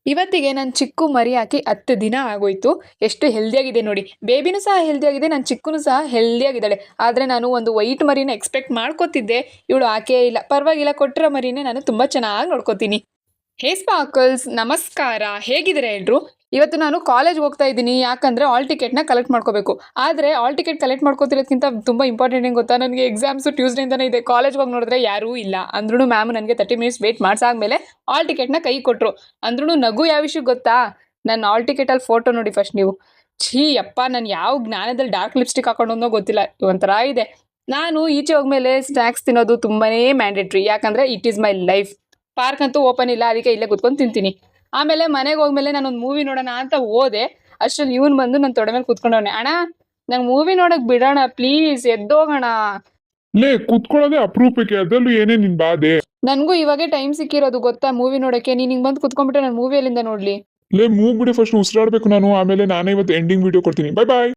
ಇವತ್ತಿಗೆ ನನ್ನ ಚಿಕ್ಕು ಮರಿ ಹಾಕಿ 10 ದಿನ ಆಗೋಯ್ತು. ಎಷ್ಟು ಹೆಲ್ದಿಯಾಗಿದೆ ನೋಡಿ. ಬೇಬಿನೂ ಸಹ ಹೆಲ್ದಿಯಾಗಿದೆ, ನನ್ನ ಚಿಕ್ಕುನು ಸಹ ಹೆಲ್ದಿಯಾಗಿದ್ದಾಳೆ. ಆದರೆ ನಾನು ಒಂದು ವೈಟ್ ಮರಿನ ಎಕ್ಸ್ಪೆಕ್ಟ್ ಮಾಡ್ಕೋತಿದ್ದೆ, ಇವಳು ಆಕೆ ಇಲ್ಲ. ಪರವಾಗಿಲ್ಲ, ಕೊಟ್ಟಿರೋ ಮರಿನೇ ನಾನು ತುಂಬ ಚೆನ್ನಾಗಿ ನೋಡ್ಕೋತೀನಿ. ಹೇ ಸ್ಪಾರ್ಕಲ್ಸ್, ನಮಸ್ಕಾರ. ಹೇಗಿದ್ದೀರಾ ಎಲ್ರು? ಇವತ್ತು ನಾನು ಕಾಲೇಜ್ ಹೋಗ್ತಾ ಇದ್ದೀನಿ, ಯಾಕಂದರೆ ಆಲ್ ಟಿಕೆಟ್ನ ಕಲೆಕ್ಟ್ ಮಾಡ್ಕೋಬೇಕು. ಆದರೆ ಆಲ್ ಟಿಕೆಟ್ ಕಲೆಕ್ಟ್ ಮಾಡ್ಕೋತಿರೋದಕ್ಕಿಂತ ತುಂಬ ಇಂಪಾರ್ಟೆಂಟ್ ಏನು ಗೊತ್ತಾ, ನನಗೆ ಎಕ್ಸಾಮ್ಸು ಟ್ಯೂಸ್ಡೇಯಿಂದನೇ ಇದೆ. ಕಾಲೇಜ್ಗೆ ಹೋಗಿ ನೋಡಿದ್ರೆ ಯಾರೂ ಇಲ್ಲ. ಅಂದ್ರೂ ಮ್ಯಾಮ್ ನನಗೆ 30 ಮಿನಿಟ್ಸ್ ವೇಟ್ ಮಾಡಿಸಾದ್ಮೇಲೆ ಆಲ್ ಟಿಕೆಟ್ನ ಕೈ ಕೊಟ್ಟರು. ಅಂದ್ರೂ ನಗು ಯಾವ ವಿಷಯ ಗೊತ್ತಾ, ನನ್ನ ಆಲ್ ಟಿಕೆಟಲ್ಲಿ ಫೋಟೋ ನೋಡಿ ಫಸ್ಟ್ ನೀವು. ಛೀ ಅಪ್ಪ, ನಾನು ಯಾವ ಜ್ಞಾನದಲ್ಲಿ ಡಾರ್ಕ್ ಲಿಪ್ಸ್ಟಿಕ್ ಹಾಕೊಂಡೋನೋ ಗೊತ್ತಿಲ್ಲ, ಒಂಥರ ಇದೆ. ನಾನು ಈಚೆ ಹೋಗ್ಮೇಲೆ ಸ್ನ್ಯಾಕ್ಸ್ ತಿನ್ನೋದು ತುಂಬಾ ಮ್ಯಾಂಡೇಟ್ರಿ, ಯಾಕಂದರೆ it is my life. Park ಅಂತೂ ಓಪನ್ ಇಲ್ಲ, ಅದಕ್ಕೆ ಇಲ್ಲೇ ಕುತ್ಕೊಂಡು ತಿಂತೀನಿ. ಆಮೇಲೆ ಮನೆಗೆ ಹೋಗ್ಮೇಲೆ ನಾನೊಂದು ಮೂವಿ ನೋಡೋಣ ಅಂತ ಹೋದೆ. ಅಷ್ಟರಲ್ಲಿ ಇವನು ಬಂದು ನನ್ನ ತೊಡೆ ಮೇಲೆ ಕುತ್ಕೊಂಡವನೆ. ಅಣ್ಣ, ನಂಗೆ ಮೂವಿ ನೋಡಕ್ ಬಿಡೋಣ ಪ್ಲೀಸ್, ಎದ್ದೋಗೋಣ. ಲೇ, ಕುತ್ಕೊಳ್ಳೋದೇ ಅಪರೂಪಕ್ಕೆ, ಅದರಲ್ಲೂ ಏನೇ ನಿನ್ ಬಾಧೆ? ನನಗೂ ಇವಾಗೆ ಟೈಮ್ ಸಿಕ್ಕಿರೋದು ಗೊತ್ತಾ ಮೂವಿ ನೋಡೋಕ್ಕೆ. ನೀನು ಹಿಂಗೆ ಬಂದು ಕುತ್ಕೊಂಡ್ಬಿಟ್ರೆ ನಾನು ಮೂವಿ ಎಲ್ಲಿಂದ ನೋಡಲಿ? ಲೇ, ಮೂಗ್ ಬಿಡಿ ಫಸ್ಟ್, ಉಸಿರಾಡ್ಬೇಕು ನಾನು. ಆಮೇಲೆ ನಾನೇ ಇವತ್ತು ಎಂಡಿಂಗ್ ವಿಡಿಯೋ ಕೊಡ್ತೀನಿ. ಬೈ ಬಾಯ್.